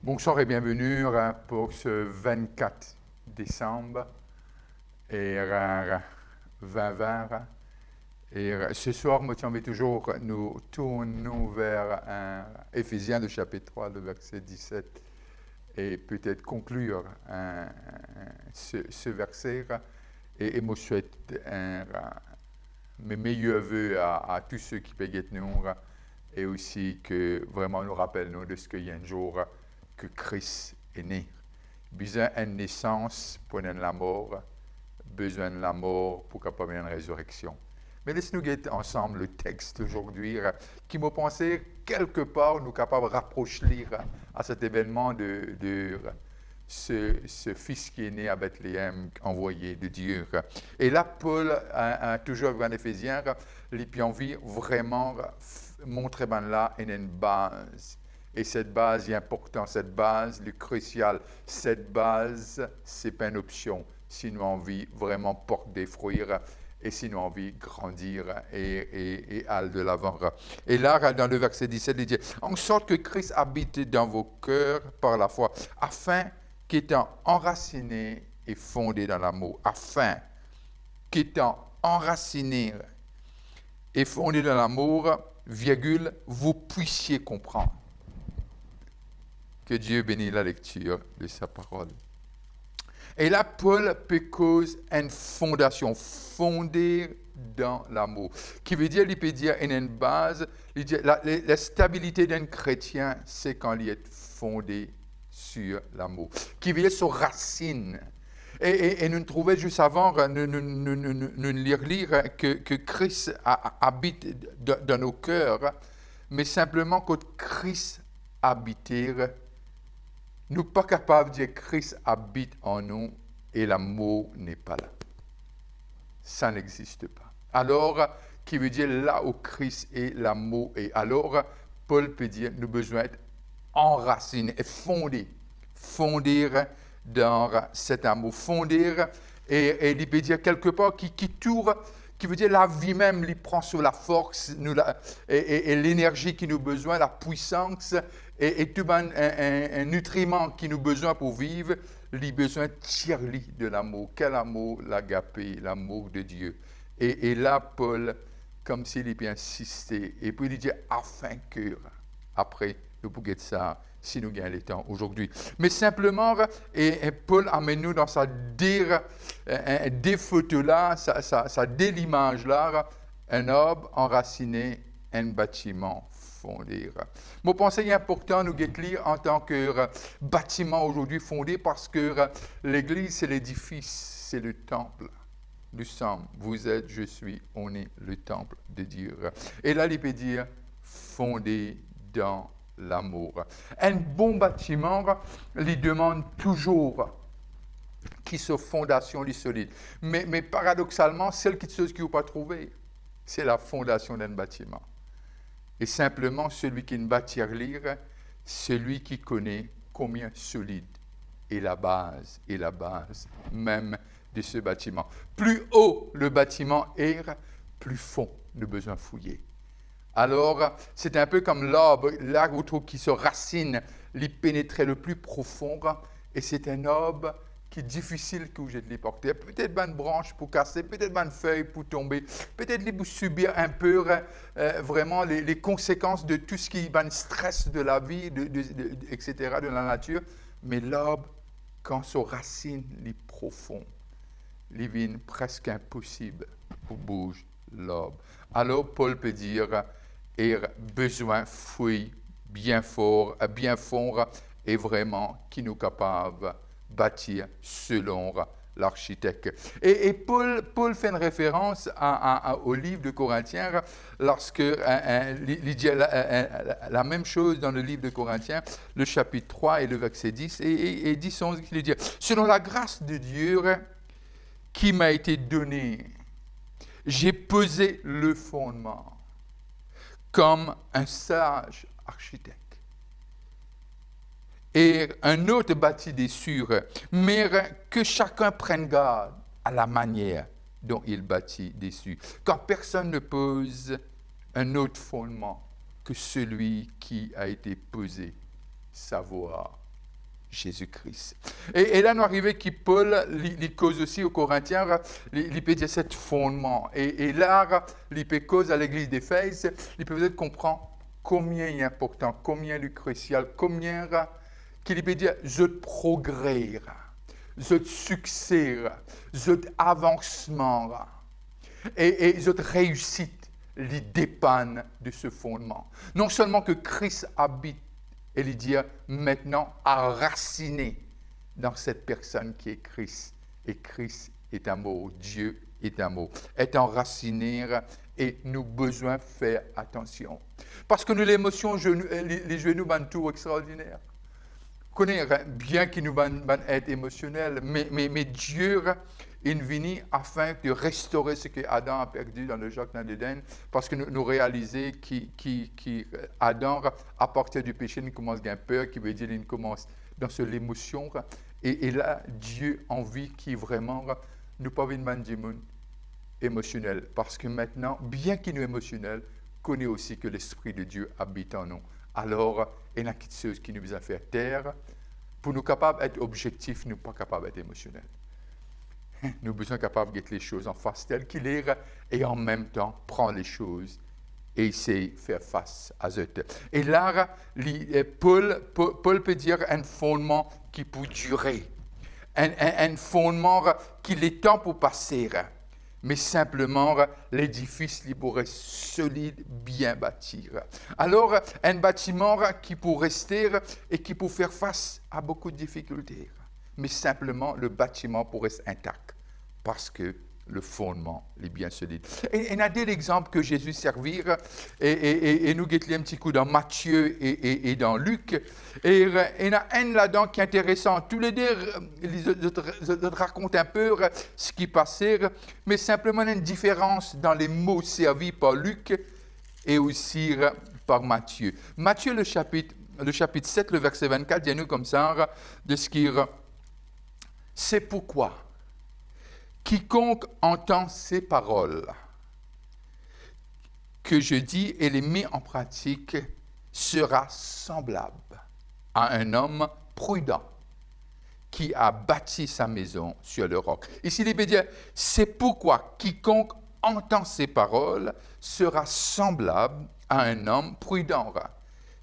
Bonsoir et bienvenue pour ce 24 décembre et 2020. Et ce soir, moi, j'aimerais toujours nous tournons vers Éphésiens, le chapitre 3, le verset 17, et peut-être conclure ce verset. Et moi, je souhaite mes meilleurs voeux à tous ceux qui peuvent être nous, et aussi que vraiment nous rappelons de ce qu'il y a un jour que Christ est né. Besoin d'une naissance pour la mort, besoin de la mort pour qu'il y ait une résurrection. Mais laissez-nous guetter ensemble le texte aujourd'hui qui m'a pensé quelque part nous capables de rapprocher à cet événement de ce fils qui est né à Bethléem, envoyé de Dieu. Et là, Paul a toujours en Éphésiens, il a envie vraiment montrer là une base. Et cette base est importante, cette base, le crucial, cette base, ce n'est pas une option si nous avons envie vraiment porter des fruits et si nous avons envie de grandir et aller de l'avant. Et là, dans le verset 17, il dit, en sorte que Christ habite dans vos cœurs par la foi, afin qu'étant enraciné et fondé dans l'amour, afin qu'étant enraciné et fondé dans l'amour, virgule, vous puissiez comprendre. Que Dieu bénisse la lecture de sa parole. Et là, Paul cause une fondation, fondée dans l'amour, qui veut dire, il peut dire, une base, la stabilité d'un chrétien, c'est quand il est fondé sur l'amour, qui veut dire sur racine. Et nous trouvons juste avant, nous lire que Christ habite dans nos cœurs, mais simplement que Christ habite. Nous ne sommes pas capables de dire que Christ habite en nous et l'amour n'est pas là. Ça n'existe pas. Alors, qui veut dire là où Christ est, l'amour est. Alors, Paul peut dire, nous avons besoin d'être enracinés et fondés dans cet amour. Fonder, et il peut dire quelque part, qui tourne, qui veut dire la vie même, il prend sur la force et l'énergie qui nous besoin, la puissance, et tout un nutriment qui nous besoin pour vivre, il a besoin de tirer de l'amour. Quel amour? L'agapé, l'amour de Dieu. Et là, Paul, comme s'il est bien insisté, et puis il dit, afin que, après, nous pouvons dire ça, si nous gagnons le temps aujourd'hui. Mais simplement, et Paul amène nous dans sa défaut-là, sa délimage-là, un arbre enraciné, un bâtiment fondé. Mon pensée est important, nous lire en tant que bâtiment aujourd'hui fondé, parce que l'Église, c'est l'édifice, c'est le temple. Nous sommes, vous êtes, je suis, on est le temple de Dieu. Et là, il peut dire, fondé dans l'amour. Un bon bâtiment, il demande toujours qui soit fondation solide. Mais paradoxalement, celle qui ne peut pas trouver, c'est la fondation d'un bâtiment. Et simplement, celui qui ne bâtit lire, celui qui connaît combien solide est la base même de ce bâtiment. Plus haut le bâtiment est, plus fond nous besoin fouiller. Alors, c'est un peu comme l'arbre qui se racine, l'y pénétrer le plus profond, et c'est un arbre qui est difficile que je les porter. Peut-être une branche pour casser, peut-être une feuille pour tomber, peut-être pour subir un peu vraiment les conséquences de tout ce qui est le stress de la vie, etc., de la nature. Mais l'arbre, quand sa racine est profond, il devient presque impossible pour bouger l'arbre. Alors, Paul peut dire, et besoin fouille bien fort et vraiment qui nous capable de bâtir selon l'architecte. Et Paul fait une référence au livre de Corinthiens lorsque il dit la même chose dans le livre de Corinthiens, le chapitre 3 et le verset 10, et dit qu'il dit, selon la grâce de Dieu qui m'a été donnée, j'ai posé le fondement comme un sage architecte. Et un autre bâtit dessus, mais que chacun prenne garde à la manière dont il bâtit dessus. Car personne ne pose un autre fondement que celui qui a été posé, savoir Jésus-Christ. Et là, nous arrivons qui Paul, il cause aussi aux Corinthiens, il peut dire cet fondement. Et là, il peut cause à l'église d'Éphèse, il peut peut-être comprendre combien il est important, combien il est crucial, combien qu'il peut dire, je progrès, je succès, je avancement, et je réussite, il dépend de ce fondement. Non seulement que Christ habite, et lui dire maintenant enraciné dans cette personne qui est Christ. Et Christ est amour, Dieu est amour. Est enraciné et nous besoin faire attention. Parce que nous, l'émotion, les genoux sont tout extraordinaire. Connaître bien qu'il nous être émotionnel, mais Dieu est venu afin de restaurer ce que Adam a perdu dans le jardin d'Éden, parce que nous réalisons qu'Adam, à partir du péché, il commence à avoir peur, qui veut dire qu'il commence dans l'émotion. Et là, Dieu a envie qu'il vraiment nous pas une monde émotionnel, parce que maintenant, bien qu'il nous émotionnel, connaît aussi que l'Esprit de Dieu habite en nous. Alors, il y a quelque chose qui nous a fait taire. Pour nous capables d'être objectifs, nous ne sommes pas capables d'être émotionnels. Nous sommes besoin capables de mettre les choses en face telles qu'il est et en même temps prendre les choses et essayer de faire face à eux. Et là, Paul peut dire un fondement qui peut durer, un fondement qui est temps pour passer, mais simplement l'édifice il pourrait solide, bien bâti. Alors, un bâtiment qui peut rester et qui peut faire face à beaucoup de difficultés, mais simplement le bâtiment pourrait être intact parce que le fondement est bien solide. Et il y a des exemples que Jésus servir, et nous guettons un petit coup dans Matthieu et dans Luc, et il y en a un là-dedans qui est intéressant. Tous les deux, je te raconte un peu ce qui passait, mais simplement une différence dans les mots servis par Luc et aussi par Matthieu. Matthieu, le chapitre 7, le verset 24, dit nous comme ça, de ce qui c'est pourquoi quiconque entend ces paroles que je dis et les met en pratique sera semblable à un homme prudent qui a bâti sa maison sur le roc. Ici, il veut dire, c'est pourquoi quiconque entend ces paroles sera semblable à un homme prudent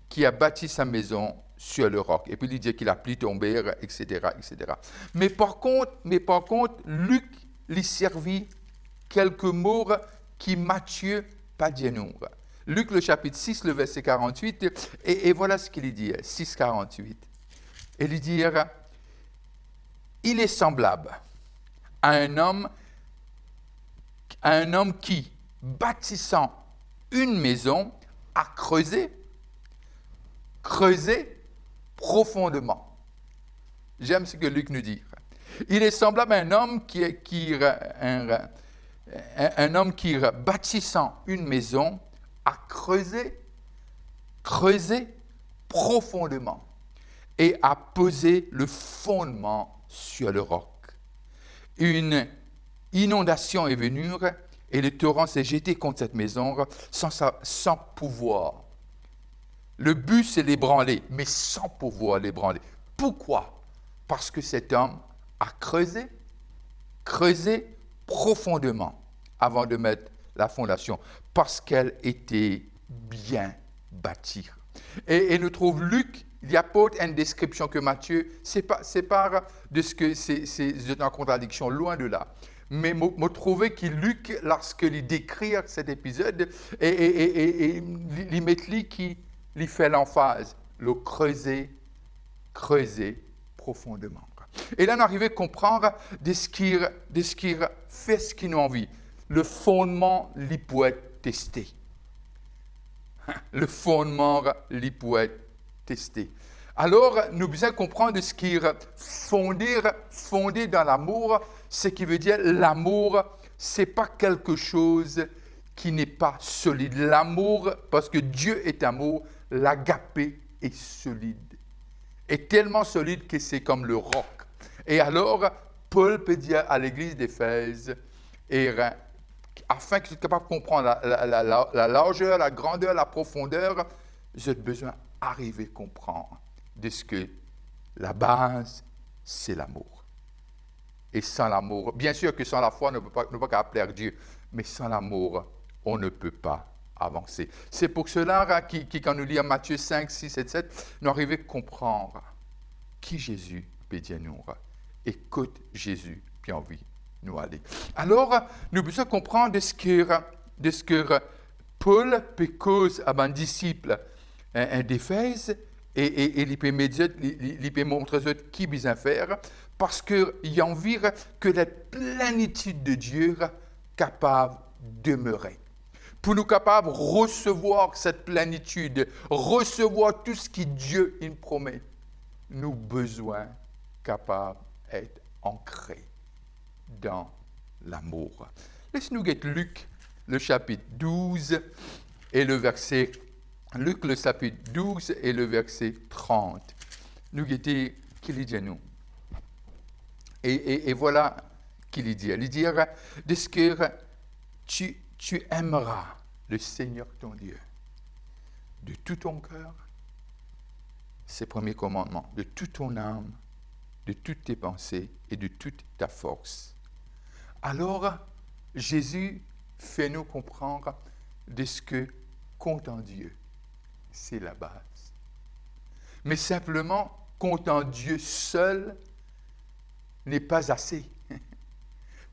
qui a bâti sa maison sur le roc. Et puis il dit qu'il a pris tomber, etc., etc. Mais par contre, Luc lui servit quelques mots qui Matthieu pas dit nous. Luc, le chapitre 6, le verset 48, et voilà ce qu'il dit, 6, 48. Et lui dire, il est semblable à un homme qui, bâtissant une maison, a creusé profondément. J'aime ce que Luc nous dit. Il est semblable à un homme qui bâtissant une maison, a creusé profondément et a posé le fondement sur le roc. Une inondation est venue et le torrent s'est jeté contre cette maison sans pouvoir. Le but, c'est l'ébranler, mais sans pouvoir l'ébranler. Pourquoi? Parce que cet homme a creusé profondément avant de mettre la fondation, parce qu'elle était bien bâtie. Et nous trouvons Luc, il apporte une description que Matthieu, c'est pas de ce que c'est en contradiction, loin de là. Mais je trouve que Luc, lorsqu'il décrit cet épisode, et il met qui il fait l'emphase, le creuser profondément. Et là, on arrive à comprendre de ce qui fait ce qu'il nous envie. Le fondement, il peut être testé. Le fondement, il peut être testé. Alors, nous devons comprendre ce qui est fondé dans l'amour, ce qui veut dire l'amour, ce n'est pas quelque chose qui n'est pas solide. L'amour, parce que Dieu est amour, l'agapé est solide. Est tellement solide que c'est comme le roc. Et alors, Paul peut dire à l'église d'Éphèse, afin que tu sois capable de comprendre la largeur, la grandeur, la profondeur, j'ai besoin d'arriver à comprendre de ce que La base, c'est l'amour. Et sans l'amour, bien sûr que sans la foi, on ne peut pas plaire Dieu, mais sans l'amour, on ne peut pas avancer. C'est pour cela quand nous lisons Matthieu 5, 6 et 7, nous arrivons à comprendre qui Jésus peut dire nous. Écoute Jésus, puis envie nous aller. Alors, nous devons comprendre de ce que Paul peut causer à un disciple d'Éphèse et il peut montrer qui besoin faire parce qu'il a envie que la plénitude de Dieu capable de demeurer. Pour nous capables de recevoir cette plénitude, recevoir tout ce que Dieu nous promet, nous besoin capables d'être ancrés dans l'amour. Laisse-nous lire Luc, le chapitre 12 et le verset Luc, le chapitre 12 et le verset 30. Nous guetter qu'il dit à nous. Et voilà qu'il dit. Il dit, de ce que tu aimeras le Seigneur ton Dieu de tout ton cœur, c'est le premier commandement, de toute ton âme, de toutes tes pensées et de toute ta force. Alors, Jésus fait nous comprendre de ce que compte en Dieu. C'est la base. Mais simplement, compte en Dieu seul n'est pas assez.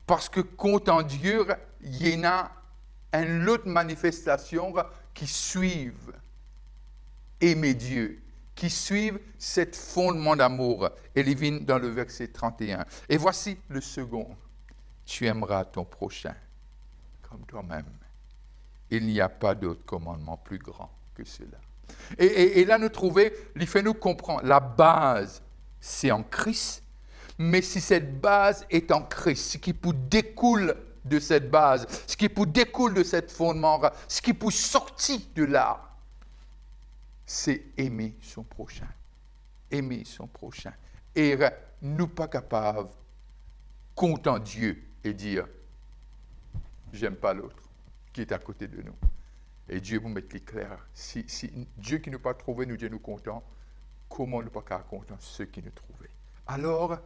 Parce que compte en Dieu, il y en a une autre manifestation qui suivent aimer Dieu, qui suivent cet fondement d'amour. Et il vient dans le verset 31. Et voici le second. Tu aimeras ton prochain comme toi-même. Il n'y a pas d'autre commandement plus grand que cela. Et là, nous trouvons, il fait nous comprendre, la base, c'est en Christ, mais si cette base est en Christ, ce qui peut découle de cette base, ce qui peut découle de cet fondement, ce qui peut sortir de là, c'est aimer son prochain. Aimer son prochain. Et nous pas capables, comptant Dieu et dire, j'aime pas l'autre qui est à côté de nous. Et Dieu vous mettre les clairs. Si Dieu qui ne pas trouvé nous dit nous contents, comment ne pas content ceux qui nous trouvaient. Alors,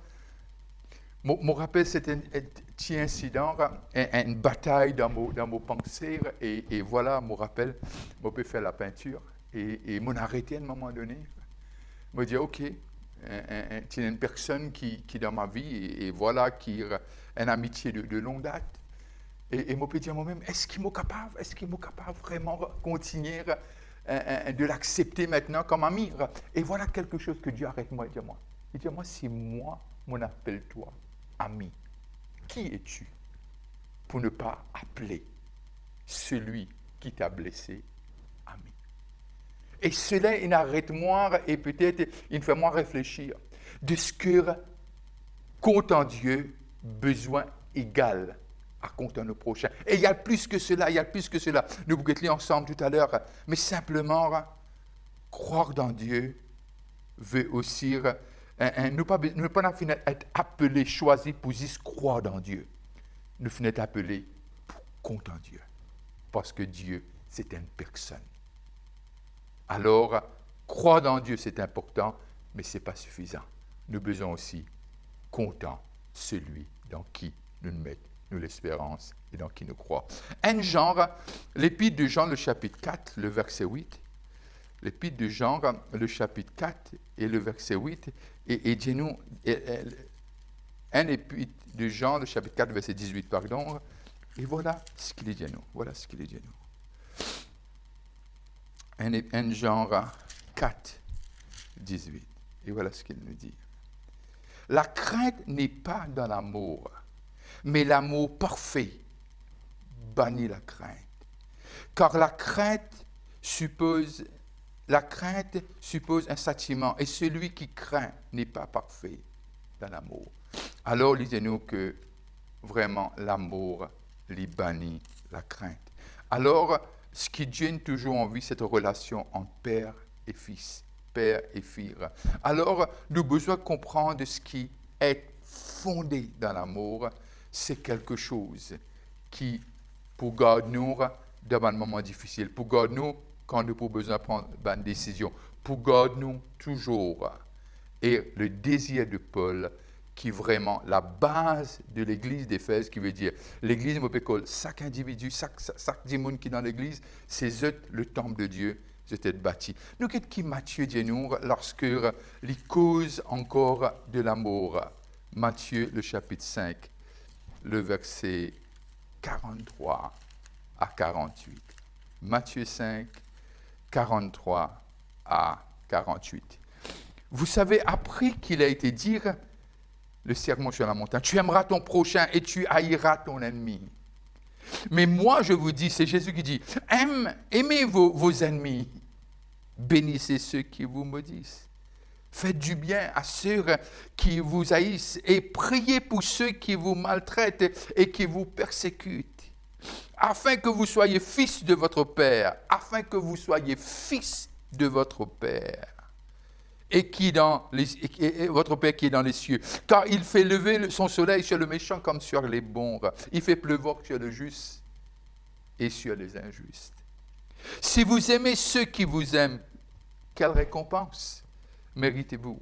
me rappelle cet petit incident, une bataille dans mes pensées, et voilà, me rappelle, je peux faire la peinture, et m'en arrêté à un moment donné. Me dit, ok, il y a une personne qui dans ma vie, et voilà, qui a une amitié de longue date. Et je peux dire moi-même, est-ce qu'il est capable vraiment de continuer de l'accepter maintenant comme ami? Et voilà quelque chose que Dieu arrête moi et dit moi. Il dit moi, si moi, m'on appelle toi ami, qui es-tu pour ne pas appeler celui qui t'a blessé ami? Et cela, il arrête moi et peut-être il fait moi réfléchir de ce que compte en Dieu, besoin égal à compte en nos prochains. Et il y a plus que cela, Nous vous lire ensemble tout à l'heure, mais simplement, croire dans Dieu veut aussi, nous pas être appelés, choisis pour juste croire dans Dieu. Nous finissons être appelés pour compte en Dieu. Parce que Dieu, c'est une personne. Alors, croire dans Dieu, c'est important, mais ce n'est pas suffisant. Nous besoin aussi compter celui dans qui nous mettons nous l'espérance et dans qui nous croit. Un genre, l'épître de Jean, le chapitre 4, le verset 8. L'épître de Jean, le chapitre 4 et le verset 8. Et dis-nous, un épître de Jean, le chapitre 4, verset 18, pardon. Et voilà ce qu'il dit à nous. Un genre 4, 18. Et voilà ce qu'il nous dit. La crainte n'est pas dans l'amour, mais l'amour parfait bannit la crainte. Car la crainte suppose un châtiment, et celui qui craint n'est pas parfait dans l'amour. Alors, lisez-nous que vraiment l'amour lui bannit la crainte. Alors, ce qui Dieu a toujours envie, cette relation entre père et fils, père et fille. Alors, nous avons besoin de comprendre ce qui est fondé dans l'amour. C'est quelque chose qui, pour garder nous dans un moment difficile, pour garder nous quand nous avons besoin de prendre une décision, pour garder nous toujours Et le désir de Paul, qui est vraiment la base de l'église d'Éphèse, qui veut dire, l'église de Pécole, chaque individu, chaque monde qui est dans l'église, c'est le temple de Dieu, c'était bâti. Nous, qu'est-ce qui Matthieu dit nous lorsque il cause encore de l'amour? Matthieu, le chapitre 5, le verset 43 à 48. Matthieu 5, 43 à 48. Vous savez, après qu'il a été dire le sermon sur la montagne, tu aimeras ton prochain et tu haïras ton ennemi. Mais moi, je vous dis, c'est Jésus qui dit, aimez vos ennemis, bénissez ceux qui vous maudissent. Faites du bien à ceux qui vous haïssent et priez pour ceux qui vous maltraitent et qui vous persécutent, afin que vous soyez fils de votre Père, afin que vous soyez fils de votre Père, et votre Père qui est dans les cieux. Car il fait lever son soleil sur le méchant comme sur les bons. Il fait pleuvoir sur le juste et sur les injustes. Si vous aimez ceux qui vous aiment, quelle récompense méritez-vous?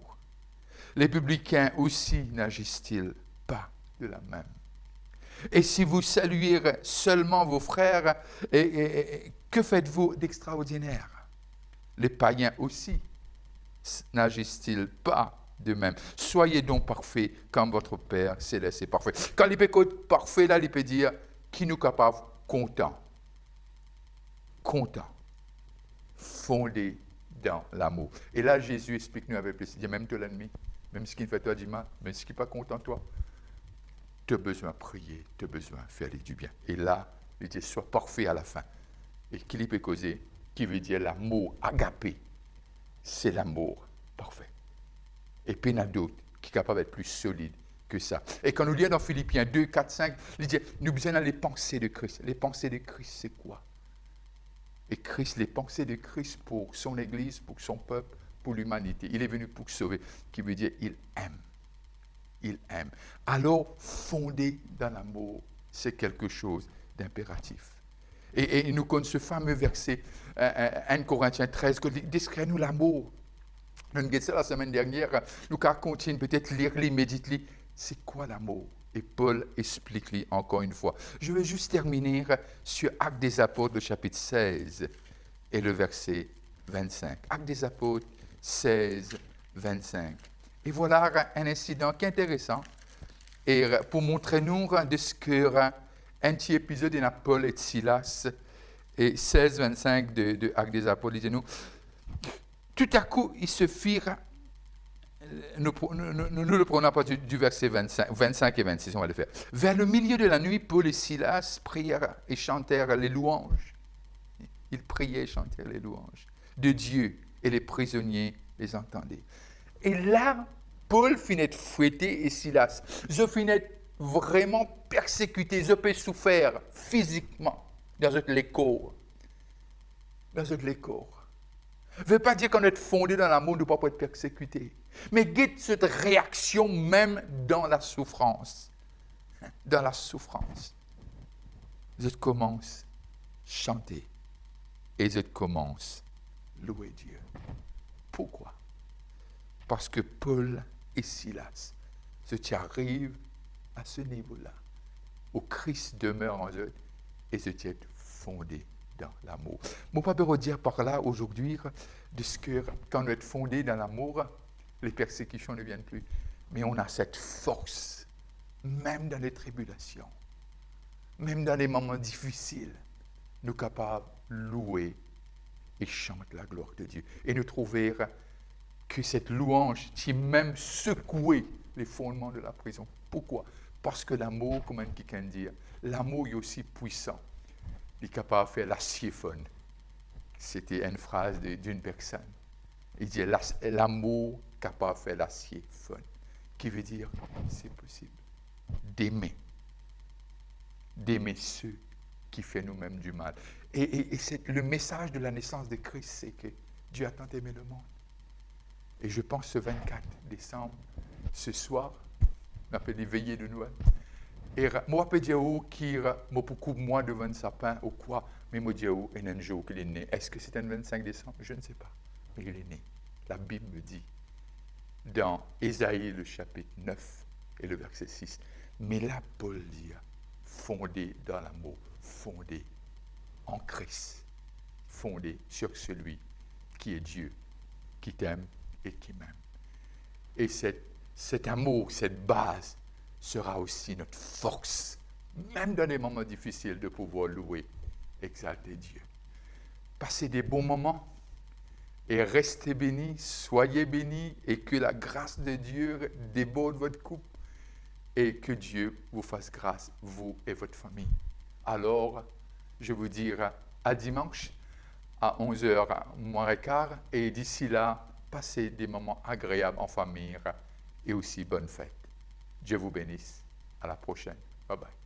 Les publicains aussi n'agissent-ils pas de la même? Et si vous saluez seulement vos frères, que faites-vous d'extraordinaire? Les païens aussi n'agissent-ils pas de même? Soyez donc parfaits comme votre Père céleste est parfait. Quand il peut être parfait, là, il peut dire qui nous capable, content, fondé dans l'amour. Et là, Jésus explique nous avec plaisir, même de l'ennemi, même ce qui fait toi du mal, même ce qui n'est pas content de toi, tu as besoin de prier, tu as besoin de faire du bien. Et là, il dit, sois parfait à la fin. Et qu'il peut causer, qui veut dire l'amour agapé, c'est l'amour parfait. Et puis il y en a d'autres qui sont capables d'être plus solides que ça. Et quand nous lisons dans Philippiens 2, 4, 5, il dit, nous besoin dans les pensées de Christ. Les pensées de Christ, c'est quoi? Et Christ, les pensées de Christ pour son Église, pour son peuple, pour l'humanité. Il est venu pour sauver, qui veut dire il aime. Il aime. Alors, fondé dans l'amour, c'est quelque chose d'impératif. Et nous connaissons ce fameux verset, 1 Corinthiens 13, que décris-nous l'amour. Nous avons dit ça la semaine dernière, nous allons continuer peut-être lire, méditer. C'est quoi l'amour? Et Paul explique encore une fois. Je vais juste terminer sur Actes des Apôtres, le chapitre 16 et le verset 25. Actes des Apôtres 16, 25. Et voilà un incident qui est intéressant. Et pour montrer nous de ce que un petit épisode de Paul et de Silas, et 16, 25 de Actes des Apôtres, disait-nous, tout à coup, ils se firent. Nous le prenons à partir du verset 25 et 26, on va le faire. Vers le milieu de la nuit, Paul et Silas prièrent et chantèrent les louanges. Ils priaient et chantèrent les louanges de Dieu, et les prisonniers les entendaient. Et là, Paul finit de fouetter et Silas. Je finis vraiment persécuté, je peux souffrir physiquement dans les corps. Dans les corps. Ça ne veut pas dire qu'on est fondé dans l'amour de ne pas être persécuté. Mais guide cette réaction même dans la souffrance. Dans la souffrance. Je commence à chanter et je commence à louer Dieu. Pourquoi? Parce que Paul et Silas, ce qui arrive à ce niveau-là, où Christ demeure en eux et ce qui est fondé dans l'amour. Mon papa veut dire par là aujourd'hui de ce que quand on est fondé dans l'amour, les persécutions ne viennent plus. Mais on a cette force, même dans les tribulations, même dans les moments difficiles, nous capables de louer et chanter la gloire de Dieu. Et nous trouver que cette louange qui même secoué les fondements de la prison. Pourquoi? Parce que l'amour, comme quelqu'un dit, l'amour est aussi puissant. Il est capable de faire l'acier fun. C'était une phrase d'une personne. Il dit l'amour capable de faire l'acier fun. Qui veut dire, c'est possible d'aimer. D'aimer ceux qui font nous-mêmes du mal. Et c'est le message de la naissance de Christ, c'est que Dieu a tant aimé le monde. Et je pense ce 24 décembre, ce soir, on appelle les veillées de Noël. Et moi, je peux dire qu'il y a beaucoup moins devant le sapin ou quoi, mais je peux dire qu'il y a un jour qu'il est né. Est-ce que c'est un 25 décembre? Je ne sais pas. Mais il est né. La Bible me dit dans Ésaïe, le chapitre 9 et le verset 6. Mais là, Paul dit, fondé dans l'amour, fondé en Christ, fondé sur celui qui est Dieu, qui t'aime et qui m'aime. Et cet amour, cette base, sera aussi notre force, même dans les moments difficiles, de pouvoir louer, exalter Dieu. Passez des bons moments et restez bénis, soyez bénis, et que la grâce de Dieu déborde votre couple et que Dieu vous fasse grâce, vous et votre famille. Alors, je vous dirai à dimanche à 11h moins quart, et d'ici là, passez des moments agréables en famille et aussi bonne fête. Dieu vous bénisse. À la prochaine. Bye bye.